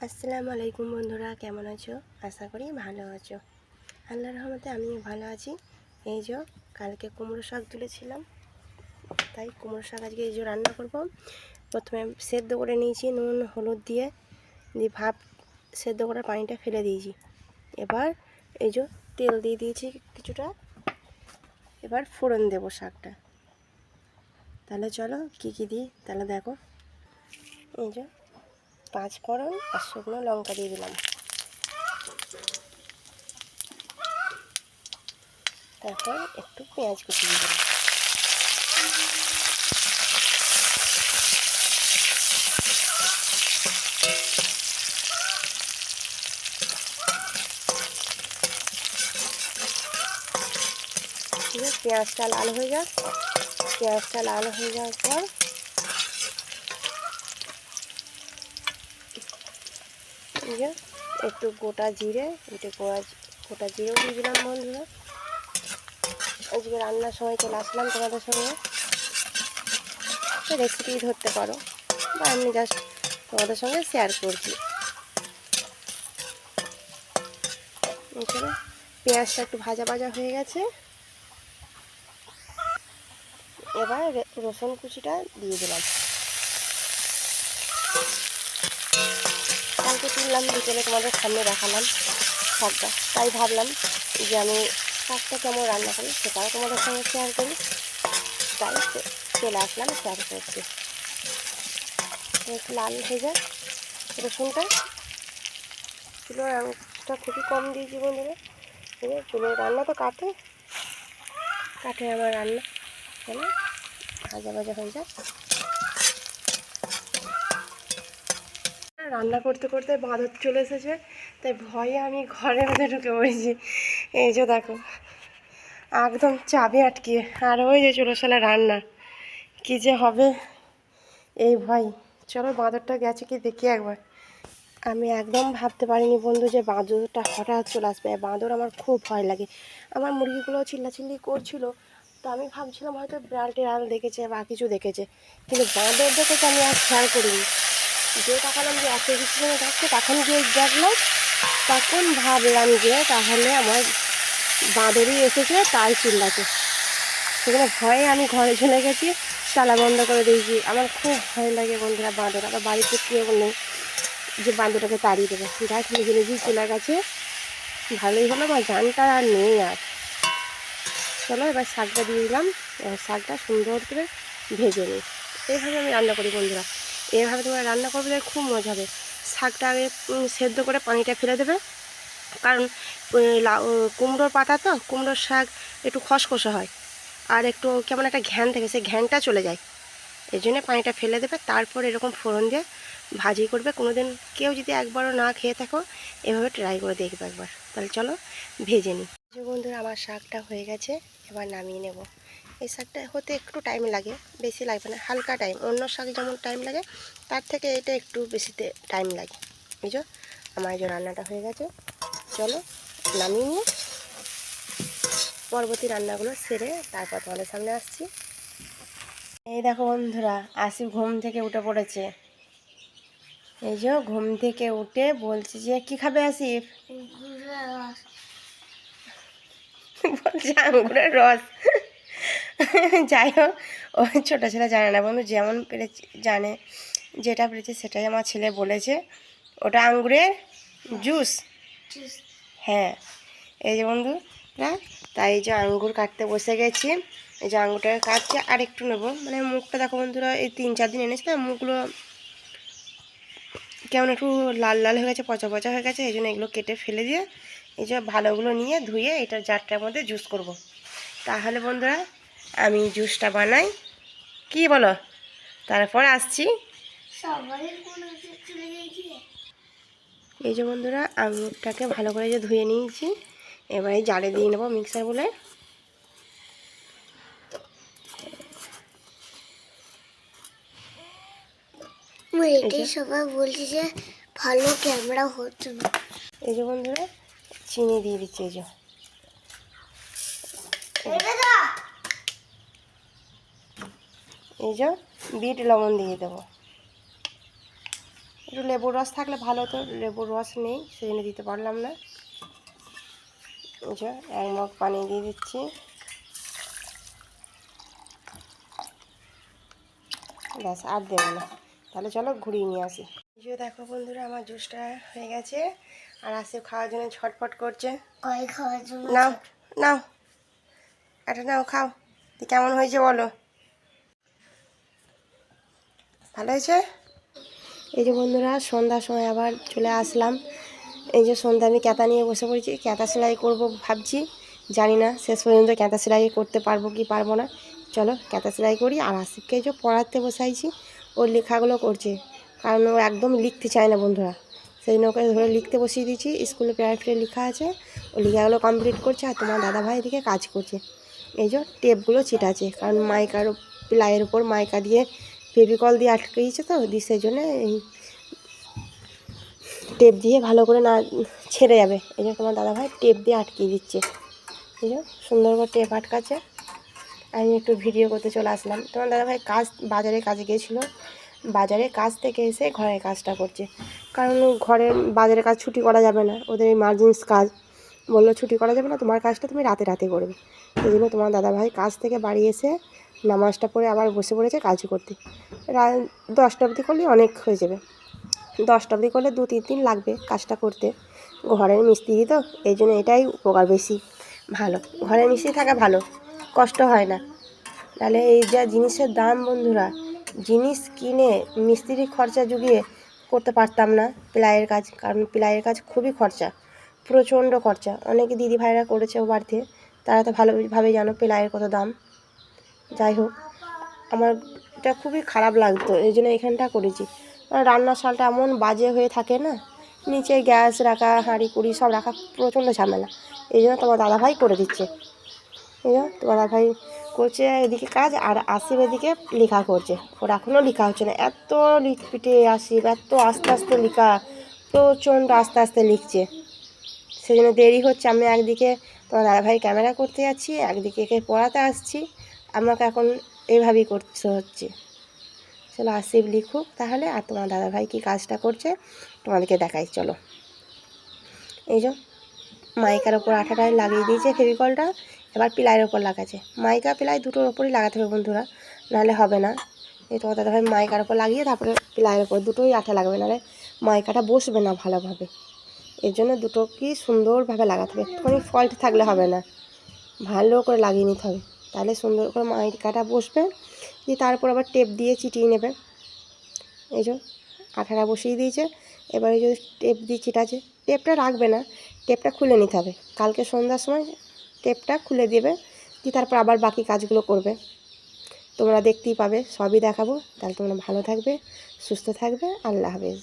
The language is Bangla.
আসসালামু আলাইকুম বন্ধুরা, কেমন আছো? আশা করি ভালো আছো। আল্লাহর রহমতে আমি ভালো আছি। এই যে কালকে কুমড়ো শাক তুলেছিলাম, তাই কুমড়ো শাক আজকে এই যে রান্না করব। প্রথমে সেদ্ধ করে নিয়েছি নুন হলুদ দিয়ে ভাপ সেদ্ধ করে পানিটা ফেলে দিয়েছি। এবার এই যে তেল দিয়ে দিয়েছি কিছুটা, এবার ফোড়ন দেব শাকটা। তাহলে চলো কী কী দিই তাহলে দেখো। এই যে 5 ফোড়ন আর শুকনো লঙ্কা দিয়ে দিলাম। তারপর একটু পেঁয়াজ কুচি দিয়ে দিলাম। পেঁয়াজটা লাল হয়ে যাক। পেঁয়াজটা লাল হয়ে যাওয়ার পর একটু গোটা জিরে, গোটা জিরেও দিয়ে দিলাম। বন্ধুরা, আজকে রান্নার সময় চলে আসলাম তোমাদের সঙ্গে, রেসিপি ধরতে পারো বা আমি জাস্ট তোমাদের সঙ্গে শেয়ার করছি। এখানে পেঁয়াজটা একটু ভাজা ভাজা হয়ে গেছে। এবার রসুন কুচিটা দিয়ে দিলাম। কালকে তুললাম, বিকেলে তোমাদের সামনে দেখালাম শাকটা, তাই ভাবলাম যে আমি শাকটা কেমন রান্না করি সেটাও তোমাদের সঙ্গে শেয়ার করি, তাই চলে আসলাম শেয়ার করতে। একটু লাল হয়ে যায় রসুনটা। চুলোর আঁচটা খুবই কম দিয়েছি বন্ধুরা। চুলোর রান্না তো কাঠে আমার রান্না, কেন ভাজা ভাজা হয়ে যায়। রান্না করতে করতে বাঁদর চলে এসেছে, তাই ভয়ে আমি ঘরের মধ্যে ঢুকে পড়েছি। এই যে দেখো একদম চাবি আটকিয়ে, আর ওই যে চলে আসলে রান্না, কী যে হবে এই ভয়। চলো বাঁদরটা গেছে কি দেখি একবার। আমি একদম ভাবতে পারিনি বন্ধু যে বাঁদরটা হঠাৎ চলে আসবে। বাঁদর আমার খুব ভয় লাগে। আমার মুরগিগুলো চিল্লাচিল্লি করছিল, তো আমি ভাবছিলাম হয়তো বিড়াল টিড়াল দেখেছে বা কিছু দেখেছে, কিন্তু বাঁদর দেখেছে আমি আর খেয়াল করিনি। যে তাকালাম যে এত কিছু থাকছে, তখন গিয়ে দেখলাম, তখন ভাবলাম যে তাহলে আমার বাঁদরই এসেছে তাই চিল্লাছে। সেখানে ভয়ে আমি ঘরে চলে গেছি, তালা বন্ধ করে দিয়েছি। আমার খুব ভয় লাগে বন্ধুরা বাঁদর। আবার বাড়িতে কেউ নেই যে বাঁদরটাকে তাড়িয়ে দেবে, যাই নিজে নিজেই চলে গেছে, ভালোই হলো। আমার জানটা আর নেই আর। চলো এবার শাকটা দিয়ে দিলাম। এবার শাকটা সুন্দর করে ভেজে নিই। এইভাবে আমি রান্না করি বন্ধুরা। এইভাবে তোমরা রান্না করবে, খুব মজা হবে। শাকটা আগে সেদ্ধ করে পানিটা ফেলে দেবে, কারণ কুমড়োর পাতা তো, কুমড়োর শাক একটু খসখসে হয় আর একটু কেমন একটা ঘ্যান থাকে, সেই ঘ্যানটা চলে যায়। এই জন্য পানিটা ফেলে দেবে, তারপর এরকম ফোড়ন দিয়ে ভাজি করবে। কোনো দিন কেউ যদি একবারও না খেয়ে থাকো, এভাবে ট্রাই করে দেখবে একবার। তাহলে চলো ভেজে নিই। যে বন্ধুরা আমার শাকটা হয়ে গেছে, এবার নামিয়ে নেব। এই শাকটা হতে একটু টাইম লাগে, বেশি লাগবে না, হালকা টাইম। অন্য শাক যেমন টাইম লাগে, তার থেকে এটা একটু বেশিতে টাইম লাগে। এই যে আমার এই যে রান্নাটা হয়ে গেছে, চলো নামিয়ে নিয়ে পরবর্তী রান্নাগুলো সেরে তারপর তোমাদের সামনে আসছি। এই দেখো বন্ধুরা, আসিফ ঘুম থেকে উঠে পড়েছে। এই যে ঘুম থেকে উঠে বলছে যে কি খাবে আসিফ? বলছে আঙ্গুরের রস। যাই হোক, ও ছোটো ছেলে জানে না বন্ধু, যেমন পেরেছে জানে, যেটা পেরেছে সেটাই আমার ছেলে বলেছে। ওটা আঙ্গুরের জুস। হ্যাঁ, এই যে বন্ধুরা, তাই এই যে আঙ্গুর কাটতে বসে গেছি। এই যে আঙ্গুরটাকে কাটছে, আর একটু নেবো। মানে মুখটা দেখো বন্ধুরা, এই 3-4 দিন এনেছে না, মুখগুলো কেমন একটু লাল লাল হয়ে গেছে, পচা পচা হয়ে গেছে। এই জন্য এগুলো কেটে ফেলে দিয়ে এই যে ভালোগুলো নিয়ে ধুয়ে এটা জারটার মধ্যে জুস করব। তাহলে বন্ধুরা আমি জুসটা বানাই, কি বলো? তারপর আসছি। এই যে বন্ধুরা আঙুরটাকে ভালো করে যে ধুয়ে নিয়েছি, এবার এই জারে দিয়ে নেবো মিক্সার বলে। এটাই সবাই বলছে যে ভালো ক্যামেরা হচ্ছে না। এই যে বন্ধুরা চিনি দিয়ে দিচ্ছি। এই যে বিট লবণ দিয়ে দেবো। একটু লেবুর রস থাকলে ভালো হতো, লেবুর রস নেই সেই জন্য দিতে পারলাম না। এই যে 1 মগ পানি দিয়ে দিচ্ছি। ব্যাস আর দেবো না, তাহলে চলো ঘুরিয়ে নিয়ে আসি। এই যে দেখো বন্ধুরা আমার জুসটা হয়ে গেছে, আর আসিফ খাওয়ার জন্য ছটফট করছে। কয় খাওয়ার জন্য? নাও নাও, এটা নাও খাও, কেমন হয়েছে বলো? ভালো হয়েছে? এই যে বন্ধুরা সন্ধ্যার সময় আবার চলে আসলাম। এই যে সন্ধ্যা আমি ক্যাঁথা নিয়ে বসে পড়েছি, ক্যাঁথা সেলাই করব ভাবছি, জানি না শেষ পর্যন্ত ক্যাঁথা সেলাই করতে পারবো কি পারবো না। চলো ক্যাঁথা সেলাই করি। আর আসিফকে যে পড়াতে বসাইছি, ওর লেখাগুলো করছে, কারণ ও একদম লিখতে চায় না বন্ধুরা, সেই জন্য ওকে ধরে লিখতে বসিয়ে দিয়েছি। স্কুলে প্রাইভেটে লেখা আছে, ও লেখাগুলো কমপ্লিট করছে, আর তোমার দাদাভাই এদিকে কাজ করছে। এই যে টেপগুলো ছিটাচ্ছে, কারণ মাইকার প্লাইয়ের উপর মাইকা দিয়ে ফেভিকল দিয়ে আটকে দিয়েছে, তো সেই জন্য এই টেপ দিয়ে ভালো করে না ছেড়ে যাবে, এই জন্য তোমার দাদাভাই টেপ দিয়ে আটকিয়ে দিচ্ছে। এই যে সুন্দর করে টেপ আটকাচ্ছে। আমি একটু ভিডিও করতে চলে আসলাম। তোমার দাদাভাই বাজারে কাজে গিয়েছিলো, বাজারে কাজ থেকে এসে ঘরের কাজটা করছে, কারণ ঘরের বাজারের কাজ ছুটি করা যাবে না, ওদের ইমার্জেন্সি কাজ, বললো ছুটি করা যাবে না, তোমার কাজটা তুমি রাতে রাতে করবে। সেই জন্য তোমার দাদাভাই কাজ থেকে বাড়ি এসে নামাজটা পড়ে আবার বসে পড়েছে কাজ করতে। 10টা অবধি করলে অনেক হয়ে যাবে, 10টা অবধি করলে 2-3 দিন লাগবে কাজটা করতে। ঘরের মিস্ত্রি তো, এই জন্য এটাই উপকার বেশি ভালো, ঘরের মিস্ত্রি থাকা ভালো, কষ্ট হয় না। তাহলে এই যা জিনিসের দাম বন্ধুরা, জিনিস কিনে মিস্ত্রি খরচা জুগিয়ে করতে পারতাম না প্লাইয়ের কাজ, কারণ প্লাইয়ের কাজ খুবই খরচা, প্রচণ্ড খরচা। অনেকে দিদি ভাইরা করেছে ও বাড়িতে, তারা তো ভালোভাবে জানো প্লাইয়ের কত দাম। যাই হোক, আমার এটা খুবই খারাপ লাগতো, এই জন্য এখানটা করেছি। রান্নার শালটা এমন বাজে হয়ে থাকে না, নিচে গ্যাস রাখা, হাঁড়ি কুড়ি সব রাখা প্রচণ্ড ঝামেলা, এই জন্য তোমার দাদাভাই করে দিচ্ছে। এই জন্য তোমার দাদাভাই করছে এদিকে কাজ, আর আসিফ এদিকে লেখা করছে। ওর এখনও লেখা হচ্ছে না, এত লিখপিটে আসিফ, এত আস্তে আস্তে লেখা, প্রচণ্ড আস্তে আস্তে লিখছে, সেই জন্য দেরি হচ্ছে। আমি একদিকে তোমার দাদাভাই ক্যামেরা করতে যাচ্ছি, একদিকে একে পড়াতে আসছি, আমাকে এখন এইভাবেই করতে হচ্ছে। চলো আসিফ লিখুক তাহলে, আর তোমার দাদাভাই কী কাজটা করছে তোমাদেরকে দেখাই চলো। এই যে মাইকার ওপর আঠাটায় লাগিয়ে দিয়েছে ফেভিকলটা, এবার প্লাইয়ের ওপর লাগাচ্ছে। মাইকা প্লাই দুটোর ওপরই লাগাতে হবে বন্ধুরা, নাহলে হবে না। এই তোমার দাদাভাই মাইকার ওপর লাগিয়ে তারপরে প্লাইয়ের ওপর দুটোই আঠা লাগবে, নাহলে মাইকাটা বসবে না ভালোভাবে। এর জন্য দুটোকেই সুন্দরভাবে লাগাতে হবে, একটুখানি ফল্ট থাকলে হবে না, ভালো করে লাগিয়ে নিতে হবে, তাহলে সুন্দর করে মাইকাটা বসবে। দিয়ে তারপর আবার টেপ দিয়ে চিটিয়ে নেবে। এই যে আঠাটা বসিয়ে দিয়েছে, এবারে যদি টেপ দিয়ে চিটাচ্ছে, টেপটা রাখবে না, টেপটা খুলে নিতে হবে, কালকে সন্ধ্যার সময় টেপটা খুলে দেবে, দিয়ে তারপর আবার বাকি কাজগুলো করবে। তোমরা দেখতেই পাবে, সবই দেখাবো। তাহলে তোমরা ভালো থাকবে, সুস্থ থাকবে। আল্লাহ হাফেজ।